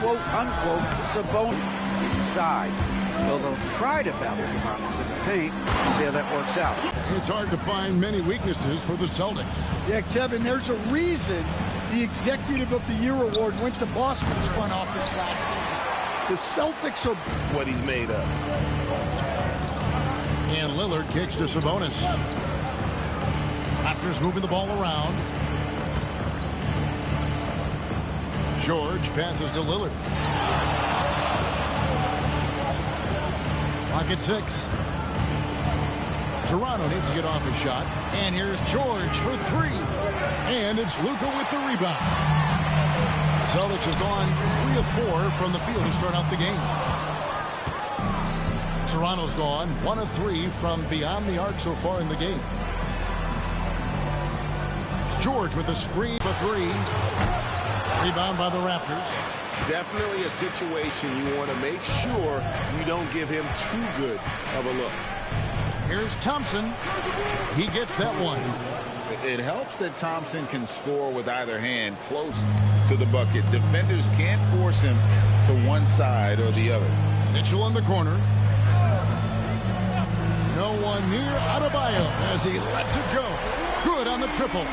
quote-unquote Sabonis inside. Though they'll try to battle Giannis in the paint. See how that works out. It's hard to find many weaknesses for the Celtics. Yeah, Kevin, there's a reason the Executive of the Year award went to Boston's front office last season. The Celtics are what he's made of. And Lillard kicks to Sabonis. Raptors moving the ball around. George passes to Lillard. Clock at 6. Toronto needs to get off a shot. And here's George for 3. And it's Luka with the rebound. The Celtics have gone 3 of 4 from the field to start out the game. Toronto's gone 1 of 3 from beyond the arc so far in the game. George with the screen for 3. Rebound by the Raptors. Definitely a situation you want to make sure you don't give him too good of a look. Here's Thompson. He gets that one. It helps that Thompson can score with either hand close to the bucket. Defenders can't force him to one side or the other. Mitchell in the corner. No one near Adebayo as he lets it go. Good on the triple.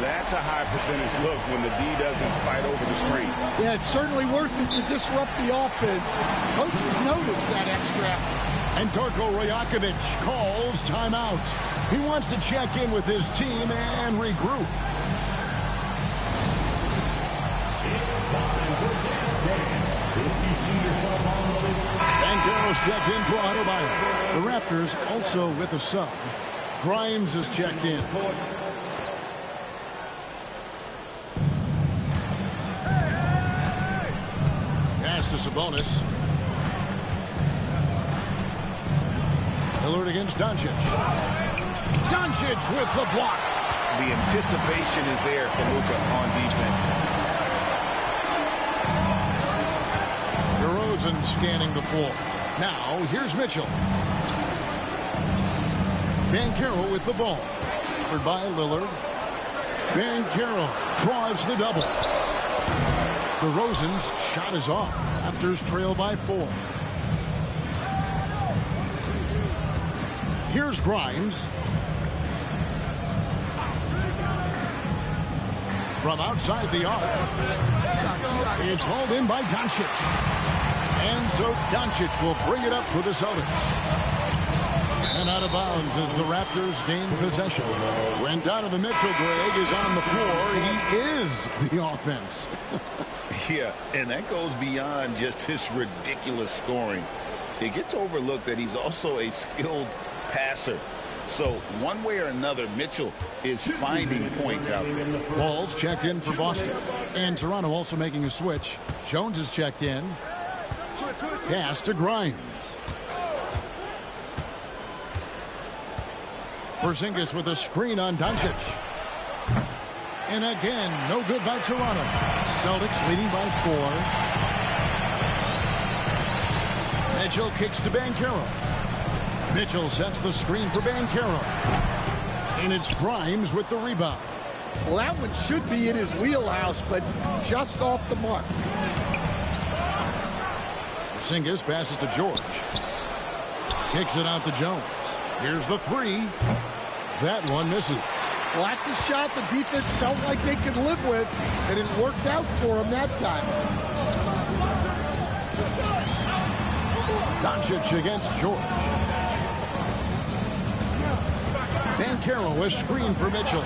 That's a high percentage look when the D doesn't fight over the screen. Yeah, it's certainly worth it to disrupt the offense. Coaches notice that extra effort. And Darko Rajakovic calls timeout. He wants to check in with his team and regroup. Banchero's checked in for Adebayo. The Raptors also with a sub. Grimes is checked in. Pass to Sabonis. Lillard against Doncic. Doncic with the block. The anticipation is there for Luka on defense. DeRozan scanning the floor. Now, here's Mitchell. Banchero with the ball. Covered by Lillard. Banchero drives the double. DeRozan's shot is off. Raptors trail by 4. Here's Grimes. From outside the arc. It's hauled in by Doncic. And so Doncic will bring it up for the Celtics. And out of bounds as the Raptors gain possession. When Donovan Mitchell, Greg, is on the floor, he is the offense. Yeah, and that goes beyond just his ridiculous scoring. It gets overlooked that he's also a skilled passer. So one way or another, Mitchell is finding points out there. Ball's checked in for Boston. And Toronto also making a switch. Jones is checked in. Pass to Grimes. Porzingis with a screen on Doncic. And again, no good by Toronto. Celtics leading by 4. Mitchell kicks to Banchero. Mitchell sets the screen for Banchero. And it's Grimes with the rebound. Well, that one should be in his wheelhouse, but just off the mark. Porzingis passes to George. Kicks it out to Jones. Here's the 3. That one misses. Well, that's a shot the defense felt like they could live with, and it worked out for them that time. Doncic against George. Banchero a screen for Mitchell.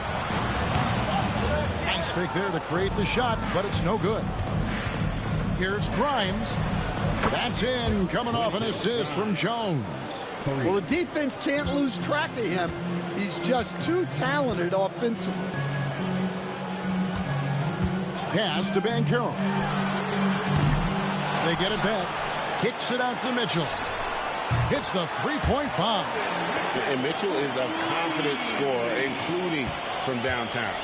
Nice fake there to create the shot, but it's no good. Here's Grimes. That's in, coming off an assist from Jones. Well, the defense can't lose track of him. He's just too talented offensively. Pass to Banchero. They get it back. Kicks it out to Mitchell. Hits the three-point bomb. And Mitchell is a confident scorer, including from downtown.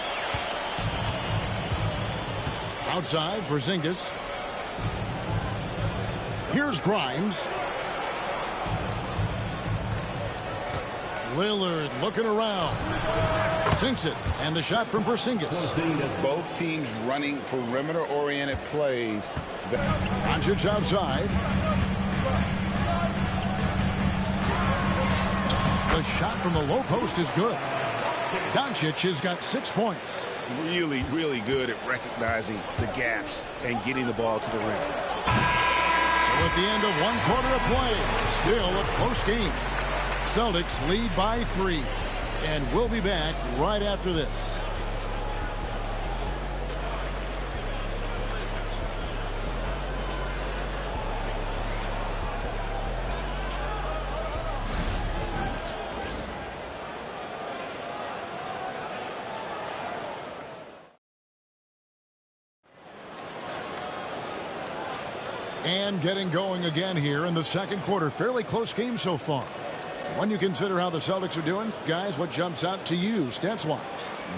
Outside, Porzingis. Here's Grimes. Lillard looking around. Sinks it. And the shot from Porzingis. Both teams running perimeter-oriented plays. Doncic outside. The shot from the low post is good. Doncic has got 6 points. Really, really good at recognizing the gaps and getting the ball to the rim. So at the end of 1 quarter of play, still a close game. Celtics lead by 3. And we'll be back right after this. And getting going again here in the second quarter. Fairly close game so far. When you consider how the Celtics are doing, guys, what jumps out to you, stats-wise?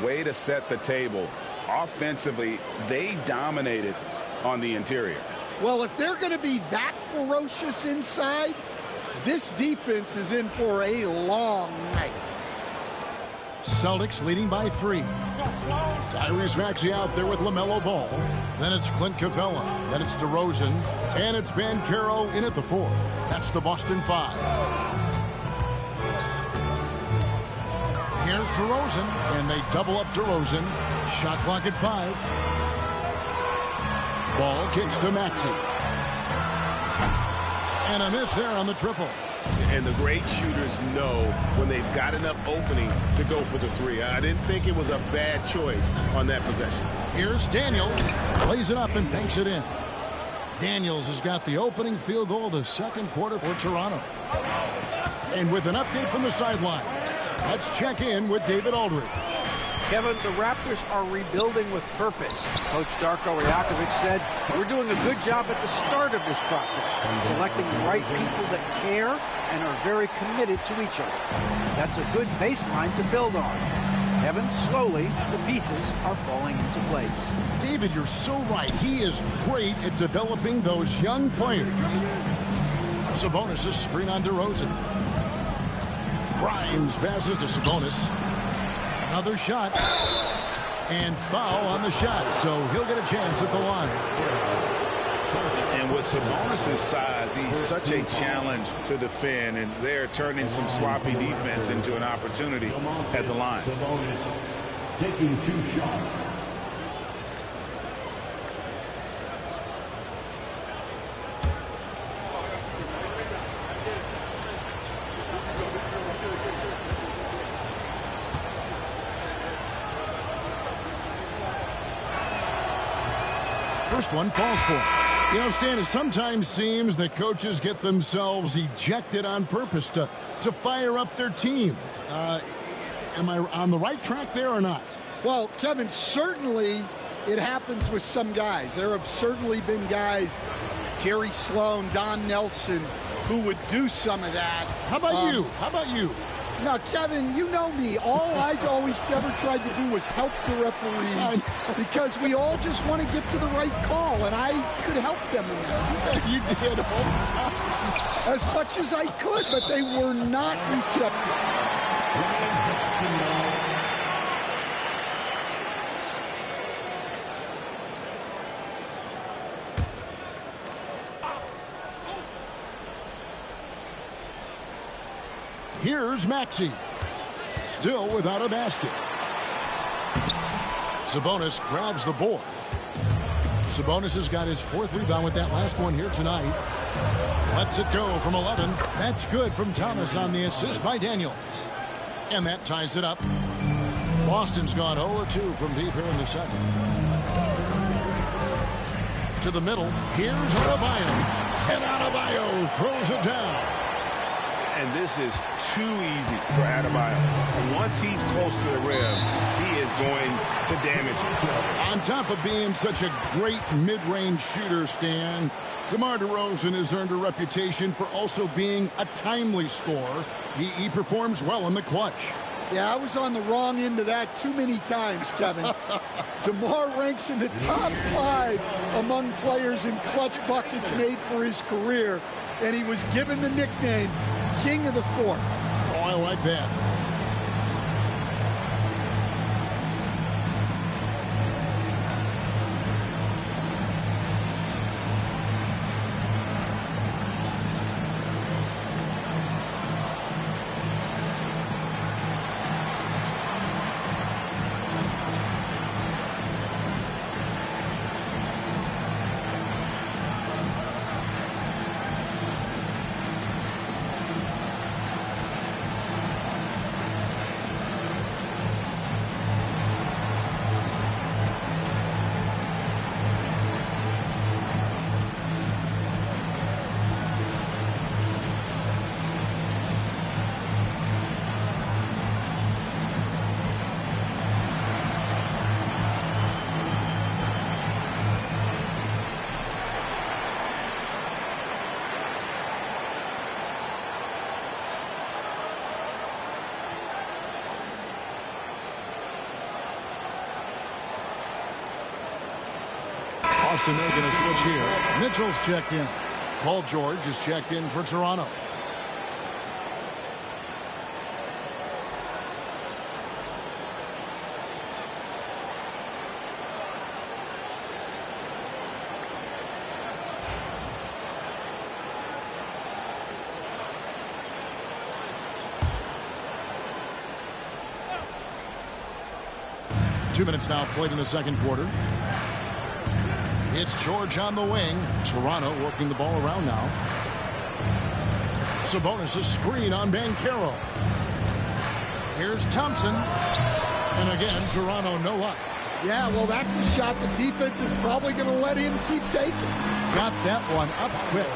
Way to set the table. Offensively, they dominated on the interior. Well, if they're going to be that ferocious inside, this defense is in for a long night. Celtics leading by 3. Tyrese Maxey out there with LaMelo Ball. Then it's Clint Capella. Then it's DeRozan. And it's Banchero in at the 4. That's the Boston 5. Here's DeRozan, and they double up DeRozan. Shot clock at 5. Ball kicks to Maxey. And a miss there on the triple. And the great shooters know when they've got enough opening to go for the 3. I didn't think it was a bad choice on that possession. Here's Daniels. Plays it up and banks it in. Daniels has got the opening field goal of the second quarter for Toronto. And with an update from the sidelines, let's check in with David Aldridge. Kevin, the Raptors are rebuilding with purpose. Coach Darko Rajakovic said, we're doing a good job at the start of this process, selecting the right people that care and are very committed to each other. That's a good baseline to build on. Kevin, slowly, the pieces are falling into place. David, you're so right. He is great at developing those young players. Sabonis' screen on DeRozan. Grimes passes to Sabonis. Another shot. And foul on the shot, so he'll get a chance at the line. And with Sabonis' size, he's such a challenge to defend, and they're turning some sloppy defense into an opportunity at the line. Sabonis taking 2 shots. First one falls for him. You know, Stan, it sometimes seems that coaches get themselves ejected on purpose to fire up their team. Am I on the right track there or not? Well, Kevin, certainly it happens with some guys. There have certainly been guys, Jerry Sloan, Don Nelson, who would do some of that. How about you? How about you? Now, Kevin, you know me. All I've always ever tried to do was help the referees because we all just want to get to the right call, and I could help them in that. You did all the time. As much as I could, but they were not receptive. Here's Maxey. Still without a basket. Sabonis grabs the board. Sabonis has got his 4th rebound with that last one here tonight. Lets it go from 11. That's good from Thomas on the assist by Daniels. And that ties it up. Boston's gone 0-2 from deep here in the second. To the middle. Here's Adebayo. And Adebayo throws it down. And this is too easy for Adebayo. Once he's close to the rim, he is going to damage it. On top of being such a great mid-range shooter, Stan, DeMar DeRozan has earned a reputation for also being a timely scorer. He performs well in the clutch. Yeah, I was on the wrong end of that too many times, Kevin. DeMar ranks in the top 5 among players in clutch buckets made for his career, and he was given the nickname King of the 4th. Oh, I like that. to making a switch here. Mitchell's checked in. Paul George is checked in for Toronto. Two minutes now played in the second quarter. It's George on the wing. Toronto working the ball around now. Sabonis a screen on Banchero. Here's Thompson. And again, Toronto no luck. Yeah, well, that's a shot the defense is probably going to let him keep taking. Got that one up quick.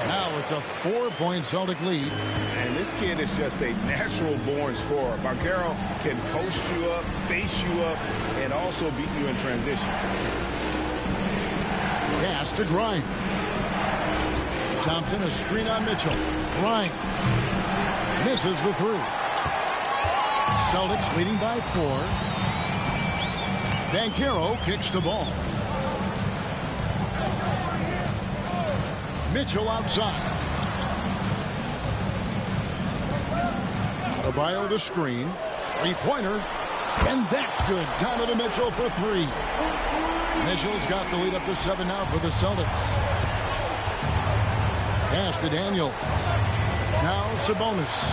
Now it's a 4-point Celtic lead. And this kid is just a natural-born scorer. Banchero can post you up, face you up, and also beat you in transition. Pass to Grimes. Thompson a screen on Mitchell. Grimes misses the three. Celtics leading by 4. Banchero kicks the ball. Mitchell outside. Adebayo the screen. Three-pointer. And that's good. Donovan Mitchell for 3. Mitchell's got the lead up to 7 now for the Celtics. Pass to Daniel. Now Sabonis.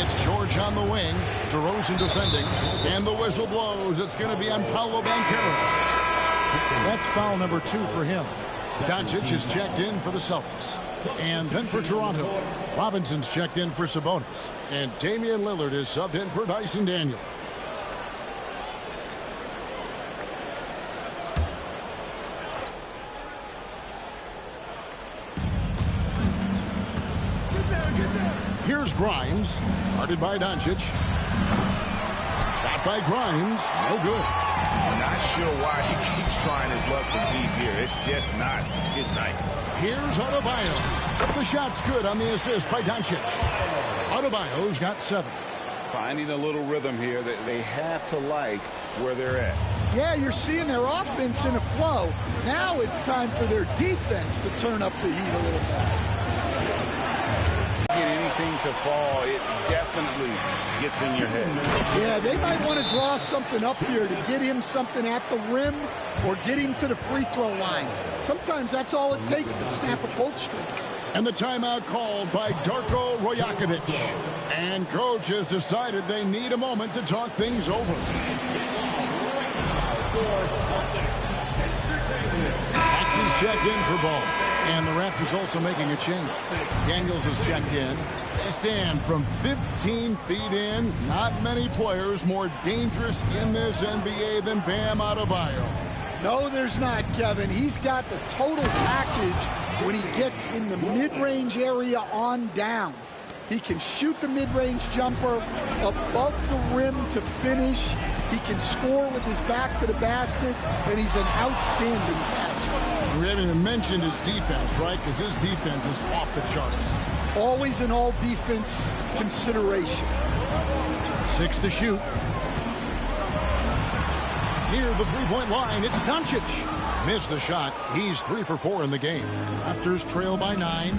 It's George on the wing. DeRozan defending. And the whistle blows. It's going to be on Paolo Banchero. That's foul number 2 for him. Doncic is checked in for the Celtics. And then for Toronto, Robinson's checked in for Sabonis. And Damian Lillard is subbed in for Dyson Daniel. Here's Grimes, guarded by Doncic. Shot by Grimes, no good. Not sure why he keeps trying his luck from deep here. It's just not his night. Here's Adebayo. The shot's good on the assist by Doncic. Adebayo's got 7. Finding a little rhythm here that they have to like where they're at. Yeah, you're seeing their offense in a flow. Now it's time for their defense to turn up the heat a little bit. Get anything to fall, it definitely gets in your head. Yeah, they might want to draw something up here to get him something at the rim or get him to the free throw line. Sometimes that's all it takes to snap a cold streak. And the timeout called by Darko Rajakovic. And coach has decided they need a moment to talk things over. Max is checked in for ball. And the Raptors also making a change. Daniels is checked in. They stand from 15 feet in. Not many players more dangerous in this NBA than Bam Adebayo. No, there's not, Kevin. He's got the total package when he gets in the mid-range area on down. He can shoot the mid-range jumper above the rim to finish. He can score with his back to the basket, and he's an outstanding passer. We haven't even mentioned his defense, right? Because his defense is off the charts. Always an all-defense consideration. 6 to shoot. Near the three-point line, it's Doncic. Missed the shot. He's 3 for 4 in the game. Raptors trail by 9.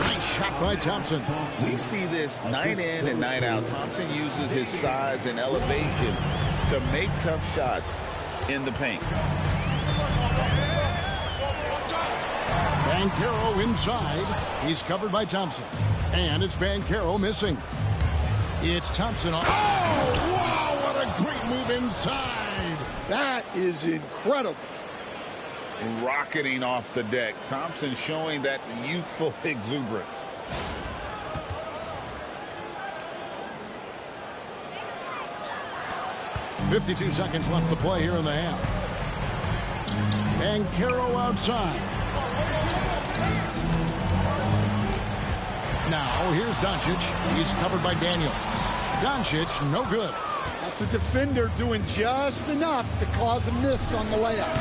Nice shot by Thompson. We see this night in and night out. Thompson uses his size and elevation to make tough shots in the paint. Banchero inside. He's covered by Thompson. And it's Banchero missing. It's Thompson. Oh, wow, what a great move inside. That is incredible. Rocketing off the deck. Thompson showing that youthful exuberance. .52 seconds left to play here in the half. Banchero outside. Now here's Doncic. He's covered by Daniels. Doncic, no good. That's a defender doing just enough to cause a miss on the layup.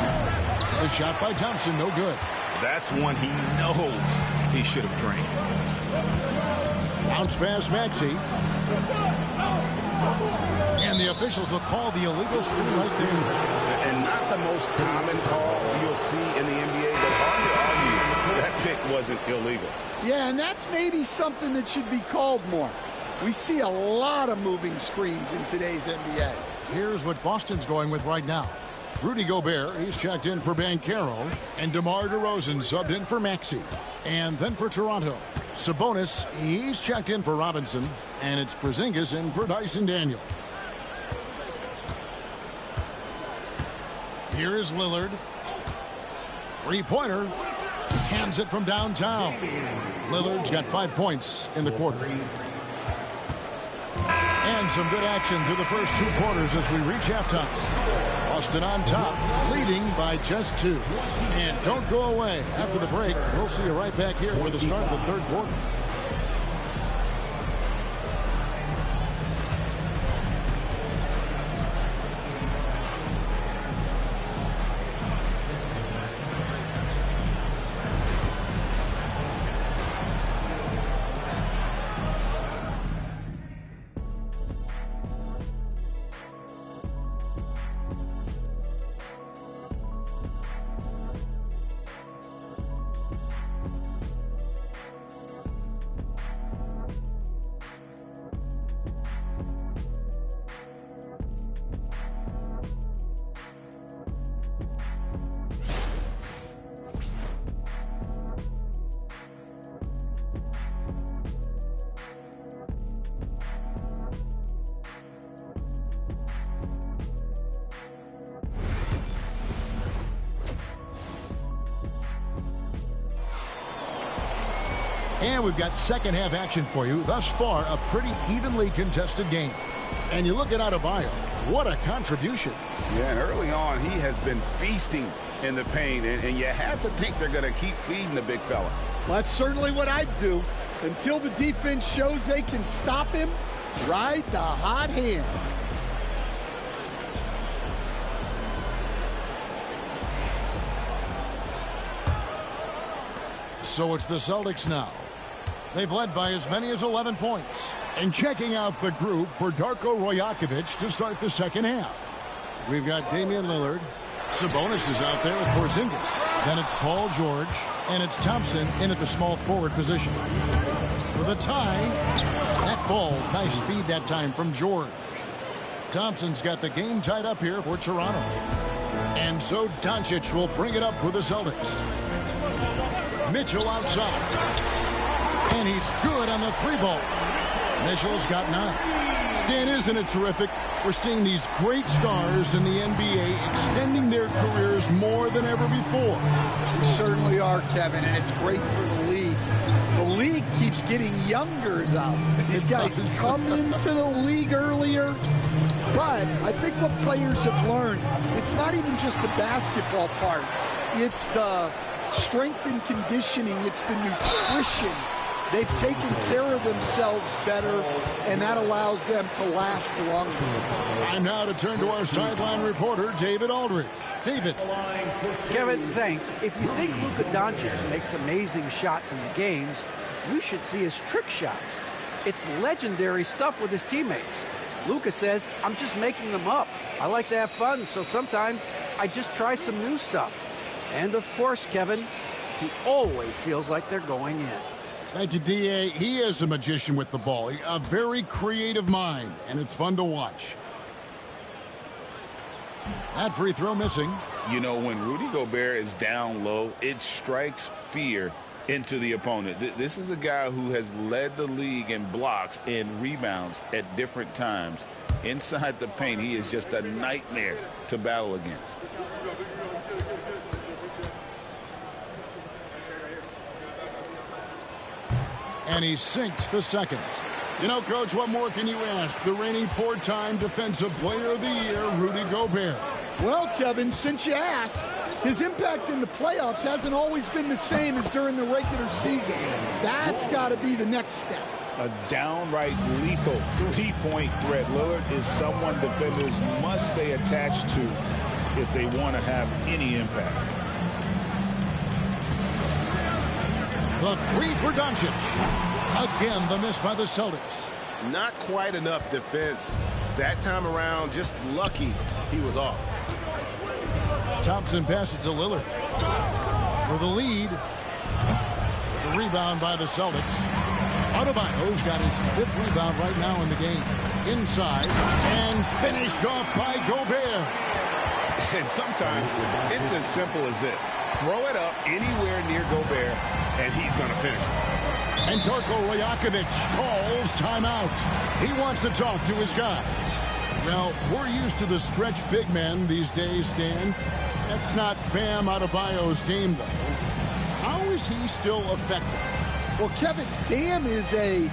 The shot by Thompson, no good. That's one he knows he should have drained. Bounce pass Maxey. And the officials will call the illegal screen right there. And not the most common call you'll see in the NBA, but hard to argue that pick wasn't illegal. Yeah, and that's maybe something that should be called more. We see a lot of moving screens in today's NBA. Here's what Boston's going with right now. Rudy Gobert, he's checked in for Banchero, and DeMar DeRozan subbed in for Maxey. And then for Toronto, Sabonis, he's checked in for Robinson, and it's Porzingis in for Dyson Daniels. Here is Lillard. Three-pointer. Cans it from downtown. Lillard's got 5 points in the quarter. And some good action through the first 2 quarters as we reach halftime. Boston on top, leading by just 2. And don't go away. After the break, we'll see you right back here for the start of the third quarter. And we've got second half action for you. Thus far, a pretty evenly contested game. And you look at Adebayo, what a contribution. Yeah, and early on, he has been feasting in the paint, and you have to think they're going to keep feeding the big fella. Well, that's certainly what I'd do. Until the defense shows they can stop him, ride the hot hand. So it's the Celtics now. They've led by as many as 11 points. And checking out the group for Darko Rajakovic to start the second half. We've got Damian Lillard. Sabonis is out there with Porzingis. Then it's Paul George. And it's Thompson in at the small forward position. For the tie, that ball's nice speed that time from George. Thompson's got the game tied up here for Toronto. And so Doncic will bring it up for the Celtics. Mitchell outside. And he's good on the 3-ball. Mitchell's got 9. Stan, isn't it terrific? We're seeing these great stars in the NBA extending their careers more than ever before. We certainly are, Kevin, and it's great for the league. The league keeps getting younger, though. These guys come into the league earlier. But I think what players have learned, it's not even just the basketball part. It's the strength and conditioning. It's the nutrition. They've taken care of themselves better, and that allows them to last longer. Time now to turn to our sideline reporter, David Aldridge. David. Kevin, thanks. If you think Luka Doncic makes amazing shots in the games, you should see his trick shots. It's legendary stuff with his teammates. Luka says, I'm just making them up. I like to have fun, so sometimes I just try some new stuff. And of course, Kevin, he always feels like they're going in. Thank you, D.A. He is a magician with the ball. A very creative mind, and it's fun to watch. That free throw missing. You know, when Rudy Gobert is down low, it strikes fear into the opponent. This is a guy who has led the league in blocks and rebounds at different times. Inside the paint, he is just a nightmare to battle against. And he sinks the second. You know, Coach, what more can you ask? The reigning 4-time Defensive Player of the Year, Rudy Gobert. Well, Kevin, since you asked, his impact in the playoffs hasn't always been the same as during the regular season. That's got to be the next step. A downright lethal three-point threat. Lillard is someone defenders must stay attached to if they want to have any impact. The three for Doncic. Again, the miss by the Celtics. Not quite enough defense That time around, just lucky he was off. Thompson passes to Lillard for the lead. The rebound by the Celtics. Adebayo's got his 5th rebound right now in the game. Inside and finished off by Gobert. And sometimes it's as simple as this. Throw it up anywhere near Gobert, and he's going to finish it. And Darko Rajakovic calls timeout. He wants to talk to his guys. Well, we're used to the stretch big men these days, Stan. That's not Bam Adebayo's game, though. How is he still effective? Well, Kevin, Bam is a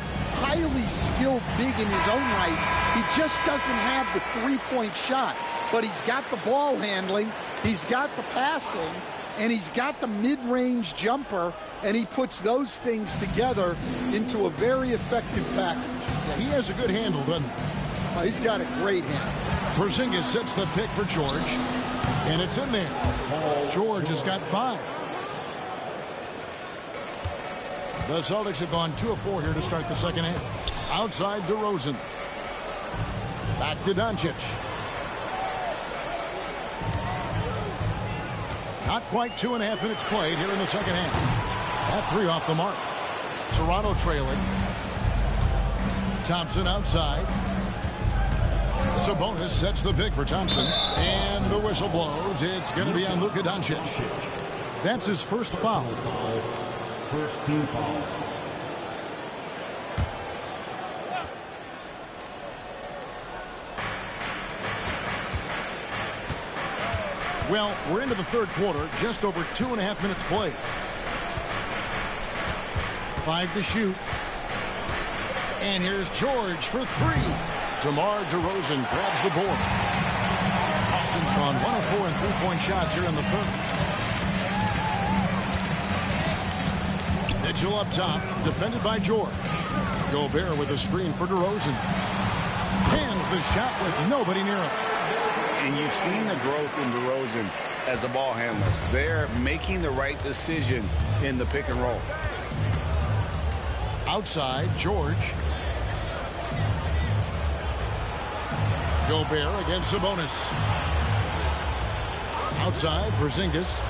highly skilled big in his own right. He just doesn't have the three-point shot. But he's got the ball handling, he's got the passing, and he's got the mid-range jumper, and he puts those things together into a very effective package. Yeah, he has a good handle, doesn't he? He's got a great handle. Porzingis sets the pick for George, and it's in there. George has got 5. The Celtics have gone 2 of 4 here to start the second half. Outside DeRozan. Back to Doncic. Not quite 2.5 minutes played here in the second half. That 3 off the mark. Toronto trailing. Thompson outside. Sabonis sets the pick for Thompson. And the whistle blows. It's going to be on Luka Doncic. That's his first foul. First team foul. Well, we're into the third quarter, just over 2.5 minutes played. 5 to shoot. And here's George for 3. DeMar DeRozan grabs the board. Austin's gone 1 of 4 in three-point shots here in the third. Mitchell up top, defended by George. Gobert with a screen for DeRozan. Hands the shot with nobody near him. And you've seen the growth in DeRozan as a ball handler. They're making the right decision in the pick and roll. Outside, George. Gobert against Sabonis. Outside, Porzingis.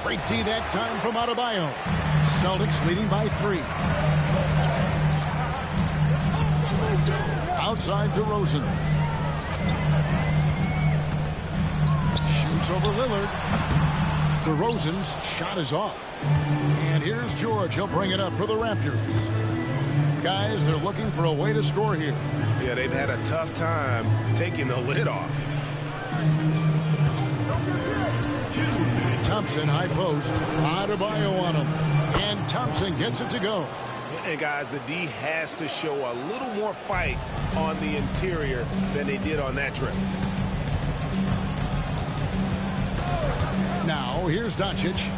Great D that time from Adebayo. Celtics leading by 3. Outside DeRozan. Shoots over Lillard. DeRozan's shot is off. And here's George. He'll bring it up for the Raptors. Guys, they're looking for a way to score here. Yeah, they've had a tough time taking the lid off. Thompson, high post. Adebayo on him. And Thompson gets it to go. And guys, the D has to show a little more fight on the interior than they did on that trip. Now, here's Doncic.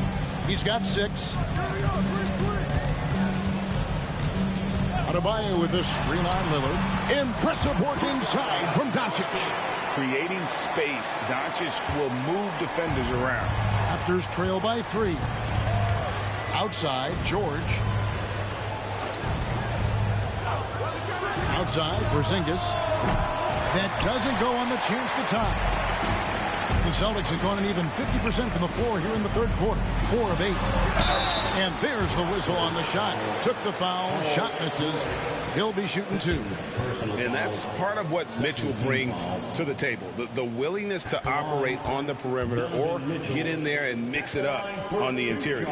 He's got 6. Adebayo with this screen on Lillard. Impressive work inside from Doncic. Creating space, Doncic will move defenders around. Raptors trail by 3. Outside, George. Outside, Porzingis. That doesn't go on the chance to tie. The Celtics have gone an even 50% from the floor here in the third quarter. 4 of 8. And there's the whistle on the shot. Took the foul. Shot misses. He'll be shooting 2. And that's part of what Mitchell brings to the table. The willingness to operate on the perimeter or get in there and mix it up on the interior.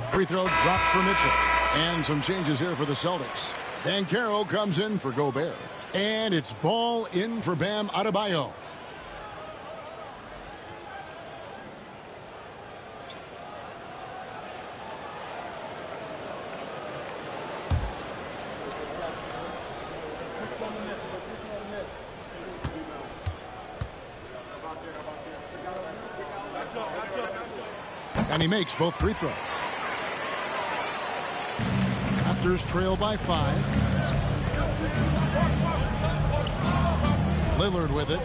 Free throw drops for Mitchell. And some changes here for the Celtics. Banchero comes in for Gobert. And it's ball in for Bam Adebayo. And he makes both free throws. Raptors trail by 5. Lillard with it.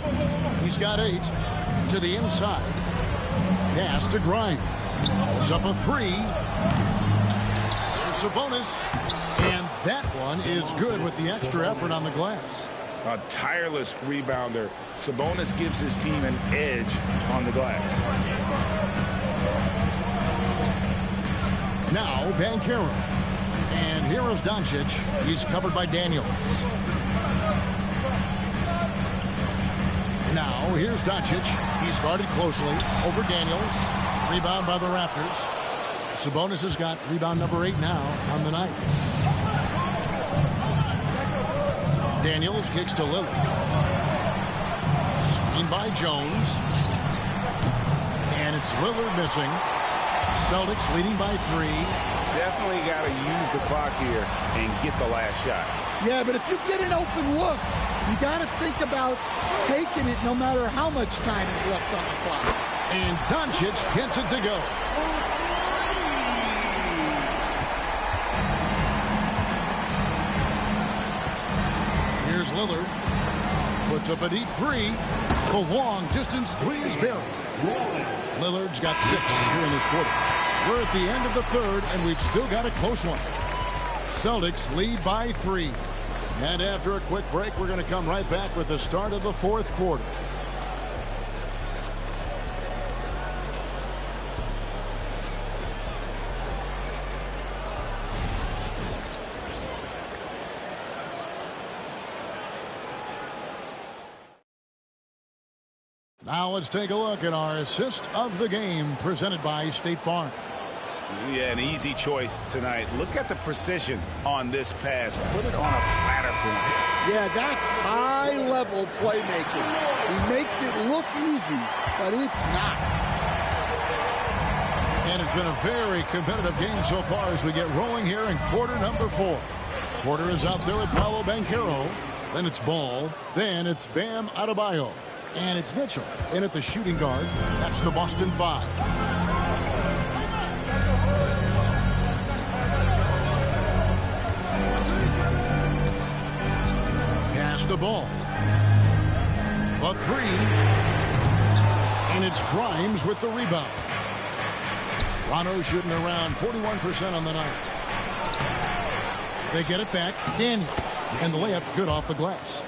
He's got 8. To the inside. Pass to Grimes. It's up a 3. Sabonis. And that one is good with the extra effort on the glass. A tireless rebounder. Sabonis gives his team an edge on the glass. Now, Banchero. And here is Doncic. He's covered by Daniels. Now, here's Doncic. He's guarded closely over Daniels. Rebound by the Raptors. Sabonis has got rebound number 8 now on the night. Daniels kicks to Lillard. Screen by Jones. And it's Lillard missing. Celtics leading by 3. Definitely got to use the clock here and get the last shot. Yeah, but if you get an open look, you got to think about taking it no matter how much time is left on the clock. And Doncic gets it to go. Here's Lillard. Puts up a deep 3. The long distance 3 is buried. Lillard's got 6 here in this quarter. We're at the end of the third, and we've still got a close one. Celtics lead by 3. And after a quick break, we're going to come right back with the start of the fourth quarter. Now let's take a look at our assist of the game presented by State Farm. Yeah, an easy choice tonight. Look at the precision on this pass. Put it on a flatter form. Yeah, that's high-level playmaking. He makes it look easy, but it's not. And it's been a very competitive game so far as we get rolling here in quarter number 4. Porter is out there with Paolo Banchero. Then it's Ball. Then it's Bam Adebayo. And it's Mitchell in at the shooting guard. That's the Boston 5. Pass the ball. A 3. And it's Grimes with the rebound. Toronto shooting around 41% on the night. They get it back. Daniels. And the layup's good off the glass.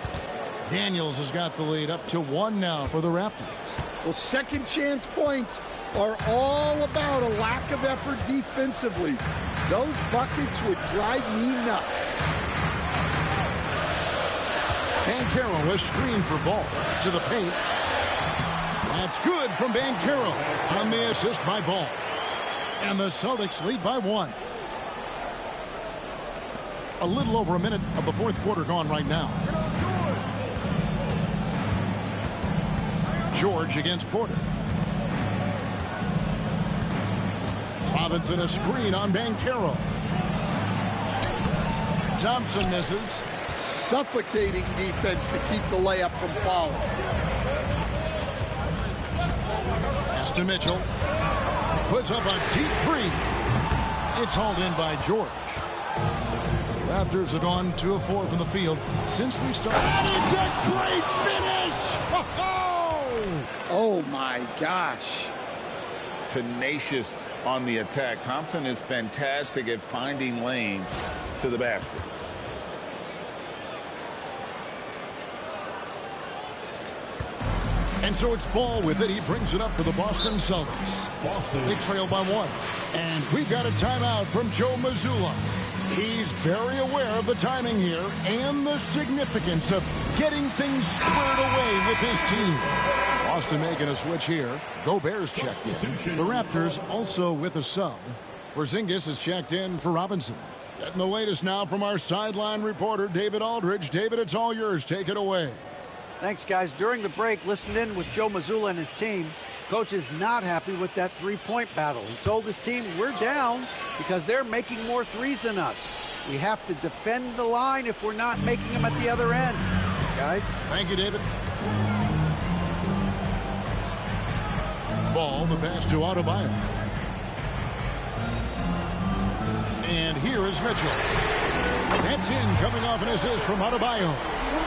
Daniels has got the lead up to 1 now for the Raptors. Well, second chance points are all about a lack of effort defensively. Those buckets would drive me nuts. Banchero is screened for Ball to the paint. That's good from Banchero on the assist by Ball. And the Celtics lead by 1. A little over a minute of the fourth quarter gone right now. George against Porter. Robinson a screen on Banchero. Thompson misses. Suffocating defense to keep the layup from falling. Pass to Mitchell. Puts up a deep 3. It's hauled in by George. Raptors have gone 2 of 4 from the field since we started. And it's a great finish! Oh my gosh. Tenacious on the attack. Thompson is fantastic at finding lanes to the basket. And so it's Ball with it. He brings it up for the Boston Celtics. They trail by 1. And we've got a timeout from Joe Mazzulla. He's very aware of the timing here and the significance of getting things squared away with his team. Boston making a switch here. Gobert's checked in. The Raptors also with a sub. Porzingis is checked in for Robinson. Getting the latest now from our sideline reporter, David Aldridge. David, it's all yours. Take it away. Thanks, guys. During the break, listened in with Joe Mazzulla and his team. Coach is not happy with that three-point battle. He told his team, we're down because they're making more threes than us. We have to defend the line if we're not making them at the other end. Guys? Thank you, David. Ball, the pass to Adebayo. And here is Mitchell. That's in, coming off an assist from Adebayo.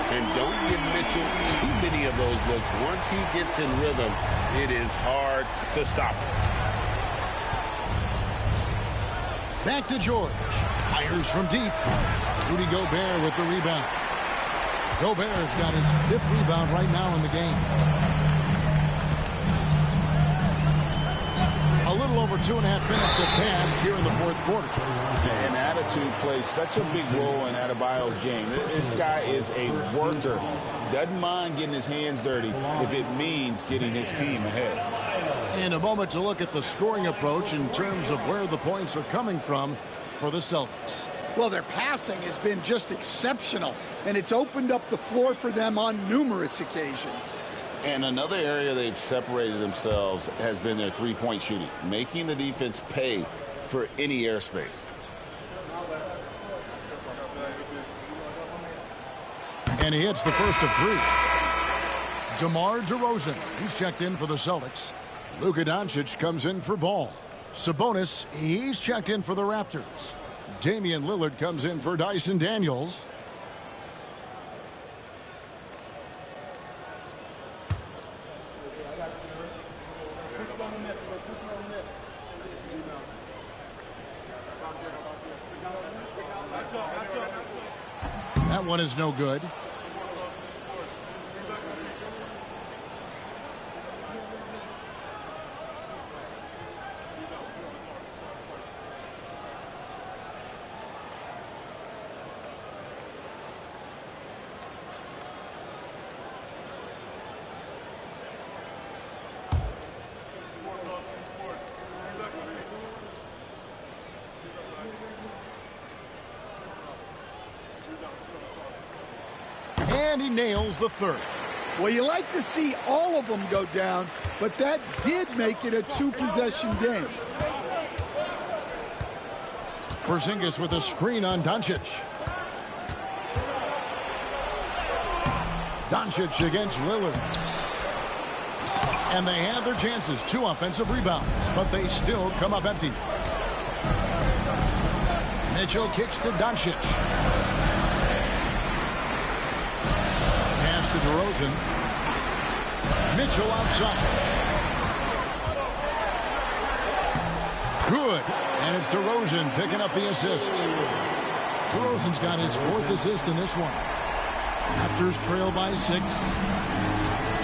And don't give Mitchell too many of those looks. Once he gets in rhythm, it is hard to stop him. Back to George. Fires from deep. Rudy Gobert with the rebound. Gobert's got his 5th rebound right now in the game. A little over 2.5 minutes have passed here in the 4th quarter. And attitude plays such a big role in Adebayo's game. This guy is a worker. Doesn't mind getting his hands dirty if it means getting his team ahead. In a moment to look at the scoring approach in terms of where the points are coming from for the Celtics. Well, their passing has been just exceptional, and it's opened up the floor for them on numerous occasions. And another area they've separated themselves has been their three-point shooting, making the defense pay for any airspace. And he hits the first of 3. DeMar DeRozan, he's checked in for the Celtics. Luka Doncic comes in for Ball. Sabonis, he's checked in for the Raptors. Damian Lillard comes in for Dyson Daniels. That one is no good. And he nails the 3rd. Well, you like to see all of them go down, but that did make it a 2-possession game. Porzingis with a screen on Doncic. Doncic against Lillard. And they have their chances. 2 offensive rebounds, but they still come up empty. Mitchell kicks to Doncic. Pass to DeRozan. Mitchell outside. Good. And it's DeRozan picking up the assist. DeRozan's got his 4th assist in this one. Raptors trail by 6.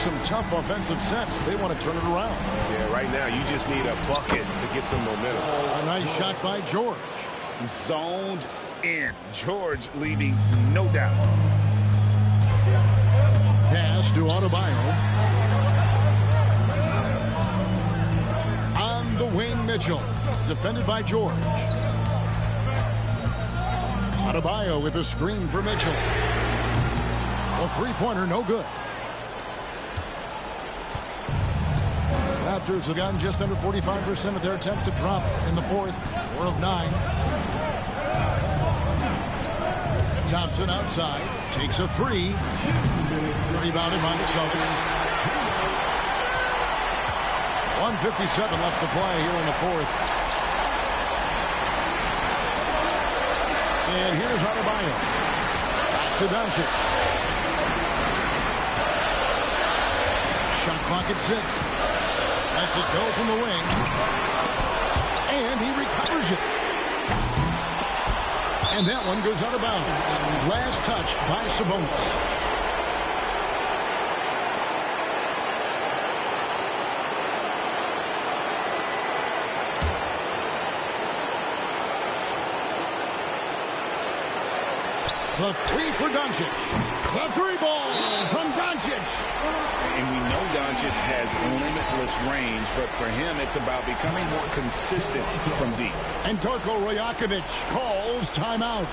Some tough offensive sets. They want to turn it around. Yeah, right now you just need a bucket to get some momentum. A nice shot by George. Zoned in. George leaving no doubt. Pass to Adebayo. On the wing, Mitchell. Defended by George. Adebayo with a screen for Mitchell. A 3-pointer, no good. Raptors have gotten just under 45% of their attempts to drop in the 4th. 4 of 9. Thompson outside. Takes a 3. Rebounded by the Celtics. 1:57 left to play here in the 4th. And here's Adebayo. Back to Doncic. Shot clock at 6. Lets it go from the wing. And he recovers it. And that one goes out of bounds. Last touch by Sabonis. The 3 for Doncic. The 3 ball from Doncic. And we know Doncic has limitless range, but for him, it's about becoming more consistent from deep. And Darko Rajakovic calls timeout.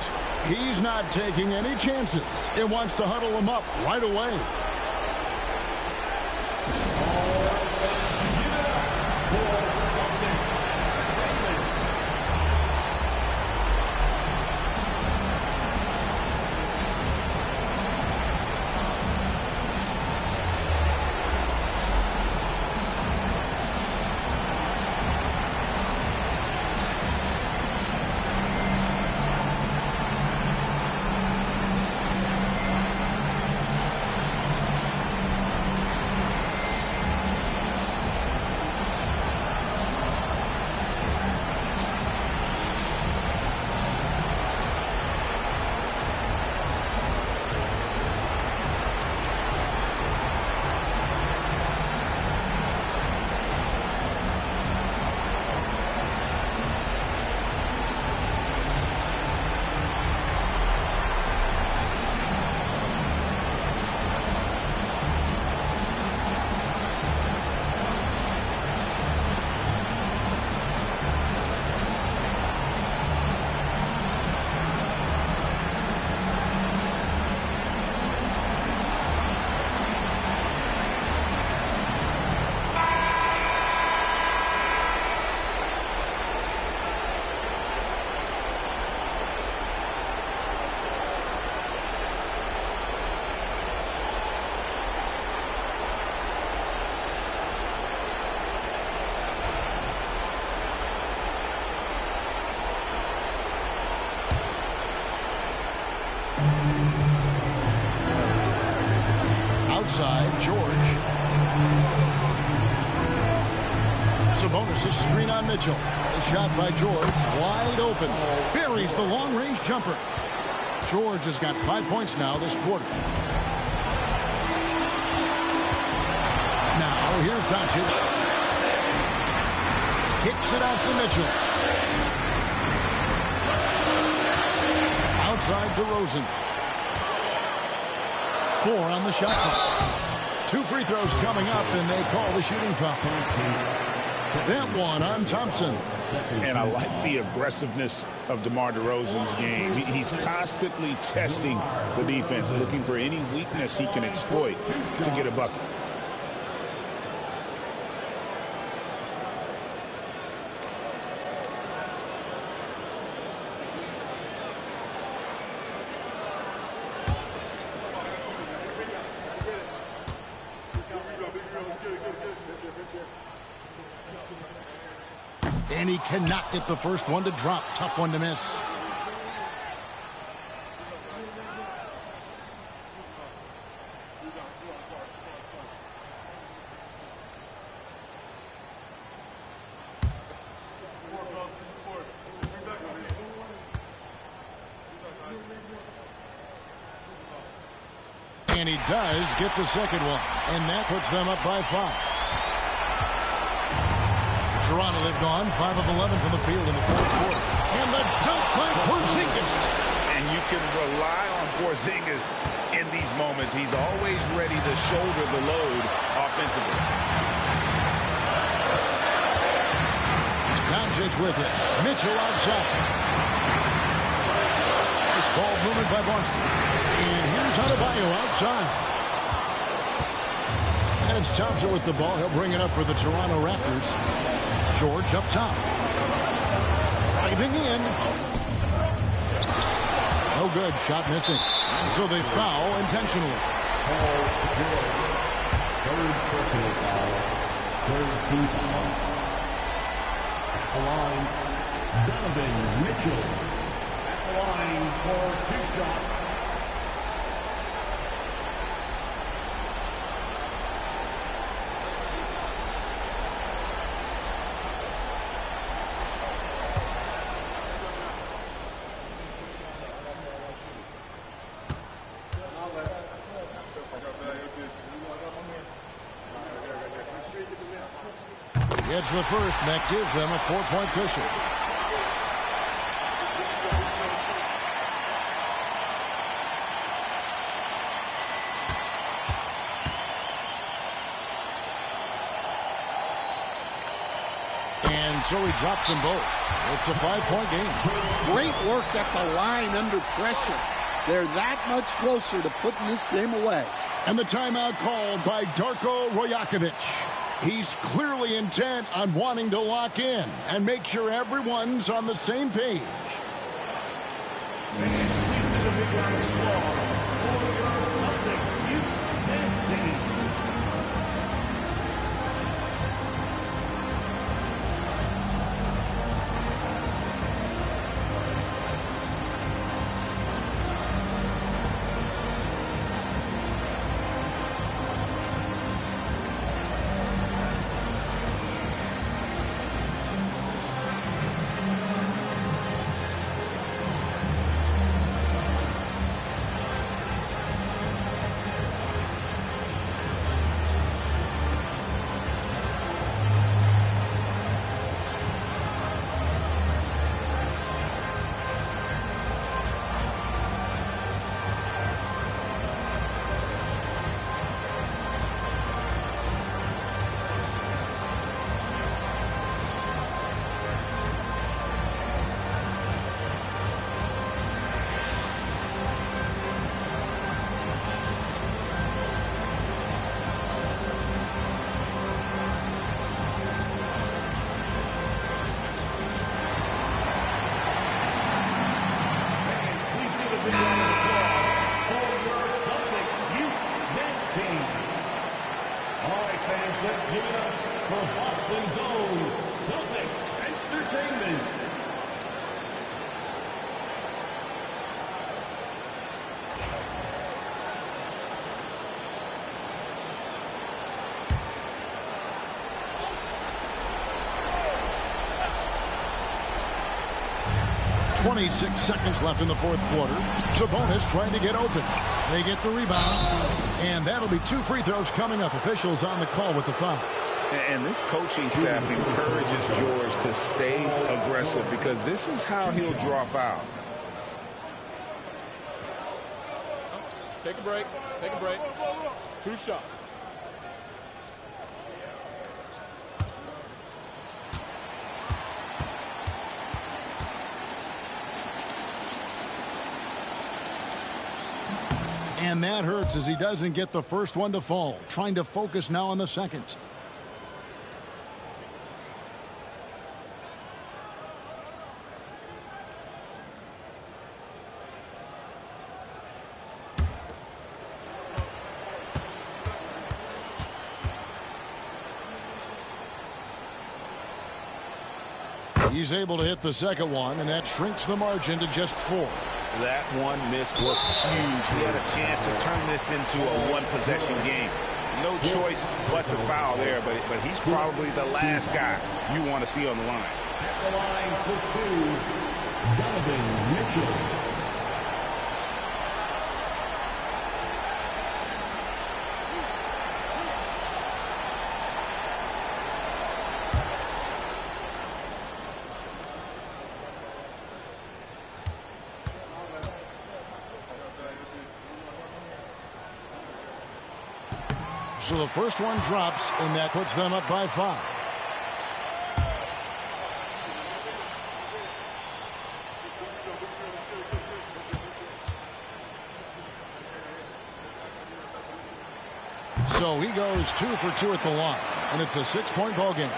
He's not taking any chances. It wants to huddle him up right away. outside, George. Sabonis' screen on Mitchell. The shot by George, wide open. Buries the long-range jumper. George has got 5 points now this quarter. Now, here's Doncic. Kicks it out to Mitchell. Outside DeRozan. 4 on the shot clock. 2 free throws coming up, and they call the shooting foul. That one on Thompson. And I like the aggressiveness of DeMar DeRozan's game. He's constantly testing the defense, looking for any weakness he can exploit to get a bucket. And he cannot get the first one to drop. Tough one to miss. And he does get the second one. And that puts them up by 5. Toronto, they've gone 5 of 11 from the field in the fourth quarter. And the dunk by Porzingis. And you can rely on Porzingis in these moments. He's always ready to shoulder the load offensively. Doncic with it. Mitchell outside. Nice ball movement by Boston. And here's Adebayo outside. And it's Thompson with the ball. He'll bring it up for the Toronto Raptors. George up top. Driving in. No good. Shot missing. And so they foul intentionally. Third personal foul. Third team foul. At the line, Donovan Mitchell. At the line for 2 shots. Gets the first, and that gives them a 4-point cushion. And so he drops them both. It's a 5-point game. Great work at the line under pressure. They're that much closer to putting this game away. And the timeout called by Darko Rajakovic. He's clearly intent on wanting to lock in and make sure everyone's on the same page. 26 seconds left in the fourth quarter. Sabonis trying to get open. They get the rebound. And that'll be 2 free throws coming up. Officials on the call with the foul. And this coaching staff encourages George to stay aggressive because this is how he'll draw fouls. Take a break. Take a break. 2 shots. And that hurts as he doesn't get the first one to fall. Trying to focus now on the second. He's able to hit the second one, and that shrinks the margin to just 4. That one miss was huge. He had a chance to turn this into a one-possession game. No choice but to foul there, but he's probably the last guy you want to see on the line. At the line for 2, Donovan Mitchell. So the first one drops, and that puts them up by 5. So he goes 2 for 2 at the line, and it's a 6-point ball game.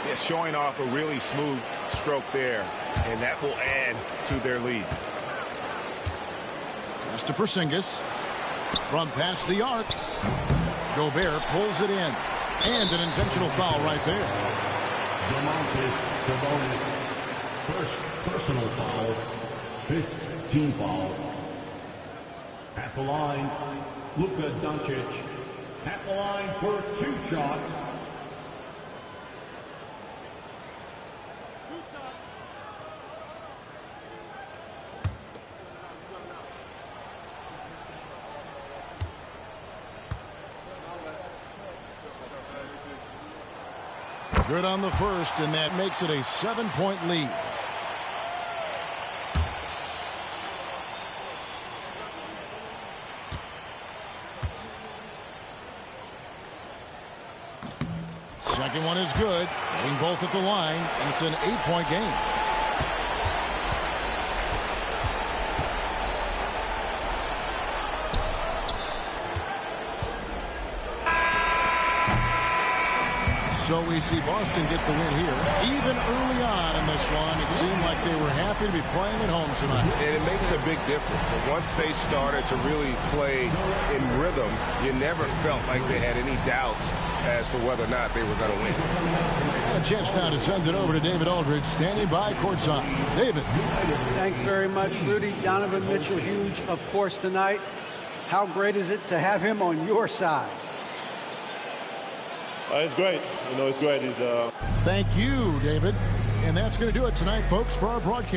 Yeah, showing off a really smooth stroke there, and that will add to their lead. Pass to Porzingis. From past the arc. Gobert pulls it in. And an intentional foul right there. Domantas Sabonis. First personal foul. 5th team foul. At the line, Luka Doncic. At the line for 2 shots. Good on the first, and that makes it a 7-point lead. Second one is good. Hitting both at the line, and it's an 8-point game. So we see Boston get the win here. Even early on in this one, it seemed like they were happy to be playing at home tonight. And it makes a big difference. And once they started to really play in rhythm, you never felt like they had any doubts as to whether or not they were going to win. And a chance now to send it over to David Aldridge, standing by courtside. David. Thanks very much, Rudy. Donovan Mitchell, huge, of course, tonight. How great is it to have him on your side? It's great. You know, it's great. Thank you, David. And that's going to do it tonight, folks, for our broadcast.